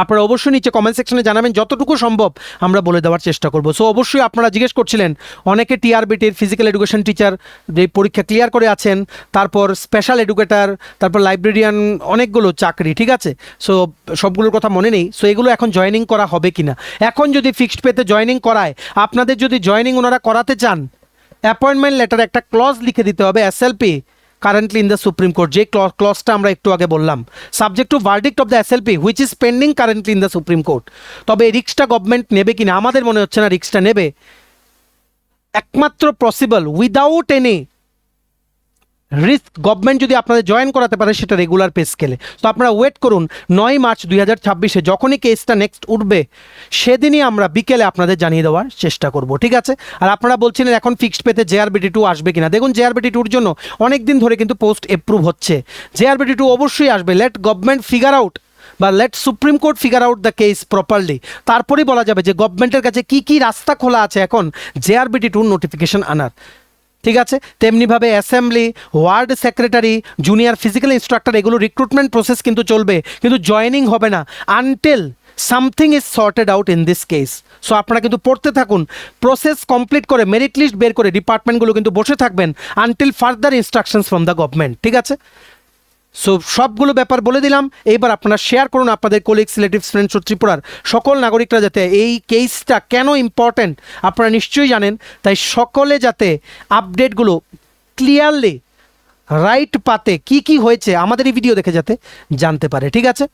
আপনারা অবশ্যই নিচে কমেন্ট সেকশনে জানাবেন, যতটুকু সম্ভব আমরা বলে দেওয়ার চেষ্টা করব। সো অবশ্যই আপনারা জিজ্ঞেস করছিলেন, অনেকে টিআরবিটির ফিজিক্যাল এডুকেশন টিচার যে পরীক্ষা ক্লিয়ার করে আছেন, তারপর স্পেশাল এডুকেটর, তারপর লাইব্রেরিয়ান, অনেকগুলো চাকরি, ঠিক আছে। সো সবগুলোর কথা মনে নেই। সো এগুলো এখন জয়েনিং করা হবে কিনা, এখন যদি ফিক্সড পেতে জয়েনিং করায়, আপনাদের যদি জয়েনিং ওনারা করাতে চান, অ্যাপয়েন্টমেন্ট লেটারে একটা ক্লজ লিখে দিতে হবে, SLP currently in the supreme court, যে ক্লজটা আমরা একটু আগে বললাম, subject to verdict of the SLP which is pending currently in the supreme court. তবে এই রিস্কটা গভর্নমেন্ট নেবে কিনা আমাদের মনে হচ্ছে না রিস্কটা নেবে। একমাত্র possible without any risk government যদি আপনাদের জয়েন করাতে পারে, সেটা রেগুলার পে স্কেলে। তো আপনারা ওয়েট করুন 9 মার্চ 2026 যখনই কেসটা নেক্সট উঠবে, সেদিনই আমরা বিকেলে আপনাদের জানিয়ে দেওয়ার চেষ্টা করব, ঠিক আছে। আর আপনারা বলছিলেন এখন ফিক্সড পেতে JRBT 2 আসবে কিনা, দেখুন JRBT 2-র জন্য অনেক দিন ধরে কিন্তু পোস্ট অ্যাপ্রুভ হচ্ছে। JRBT 2 অবশ্যই আসবে। লেট গভর্নমেন্ট ফিগার আউট বা let Supreme Court figure out the case properly, তারপরেই বলা যাবে যে গভর্নমেন্টের কাছে কি কি রাস্তা খোলা আছে এখন JRBT 2 নোটিফিকেশন আনার, ঠিক আছে। তেমনিভাবে assembly, word secretary, junior physical instructor, এগুলো রিক্রুটমেন্ট প্রসেস কিন্তু চলবে, কিন্তু জয়েনিং হবে না until something is sorted out in this case. So আপনারা কিন্তু পড়তে থাকুন, প্রসেস কমপ্লিট করে মেরিট লিস্ট বের করে ডিপার্টমেন্টগুলো কিন্তু বসে থাকবেন until further instructions from the government, ঠিক আছে। সো সবগুলো ব্যাপার বলে দিলাম। এইবার আপনারা শেয়ার করুন আপনাদের কোলিগস, রিলেটিভস, ফ্রেন্ডস ও ত্রিপুরার সকল নাগরিকরা, যাতে এই কেসটা কেন ইম্পর্ট্যান্ট আপনারা নিশ্চয়ই জানেন, তাই সকলে যাতে আপডেটগুলো ক্লিয়ারলি রাইট পাতে কি কি হয়েছে আমাদের এই ভিডিও দেখে যাতে জানতে পারে, ঠিক আছে।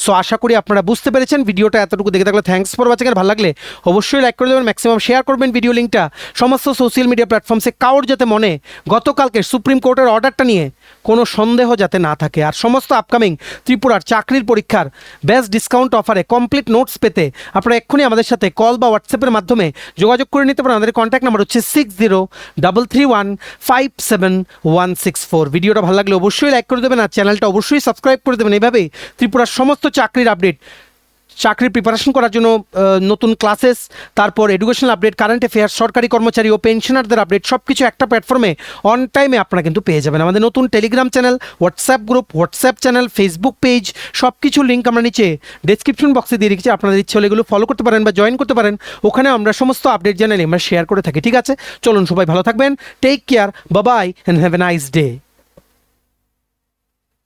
সো আশা করি আপনারা বুঝতে পেরেছেন। ভিডিওটা এতটুকু দেখে থাকলে থ্যাঙ্কস ফর ওয়াচিং। আর ভালো লাগলে অবশ্যই লাইক করে দেবেন, ম্যাক্সিমাম শেয়ার করবেন ভিডিও লিঙ্কটা সমস্ত সোশ্যাল মিডিয়া প্ল্যাটফর্মসে। কারোর যাতে মনে গতকালকে সুপ্রিম কোর্টের অর্ডারটা নিয়ে কোনো সন্দেহ যাতে না থাকে। আর সমস্ত আপকামিং ত্রিপুরার চাকরির পরীক্ষার বেস্ট ডিসকাউন্ট অফারে কমপ্লিট নোটস পেতে আপনারা এক্ষুনি আমাদের সাথে কল বা হোয়াটসঅ্যাপের মাধ্যমে যোগাযোগ করে নিতে পারেন। আমাদের কন্ট্যাক্ট নাম্বার হচ্ছে 6033157164। ভিডিওটা ভালো লাগলে অবশ্যই লাইক করে দেবেন আর চ্যানেলটা অবশ্যই সাবস্ক্রাইব করে দেবেন। এইভাবেই ত্রিপুরার সমস্ত চাকরির আপডেট, চাকরির প্রিপারেশন করার জন্য নতুন ক্লাসেস, তারপর এডুকেশনাল আপডেট, কারেন্ট অ্যাফেয়ার্স, সরকারি কর্মচারী ও পেনশনারদের আপডেট, সব কিছু একটা প্ল্যাটফর্মে অন টাইমে আপনারা কিন্তু পেয়ে যাবেন। আমাদের নতুন Telegram channel, WhatsApp group, WhatsApp channel, Facebook page, সব কিছুর লিঙ্ক আমরা নিচে ডেসক্রিপশন বক্সে দিয়ে রেখেছি। আপনাদের ইচ্ছে হলে এগুলো ফলো করতে পারেন বা জয়েন করতে পারেন। ওখানে আমরা সমস্ত আপডেট জানালে আমরা শেয়ার করে থাকি, ঠিক আছে। চলুন সবাই ভালো থাকবেন, take care, bye bye and have a nice day.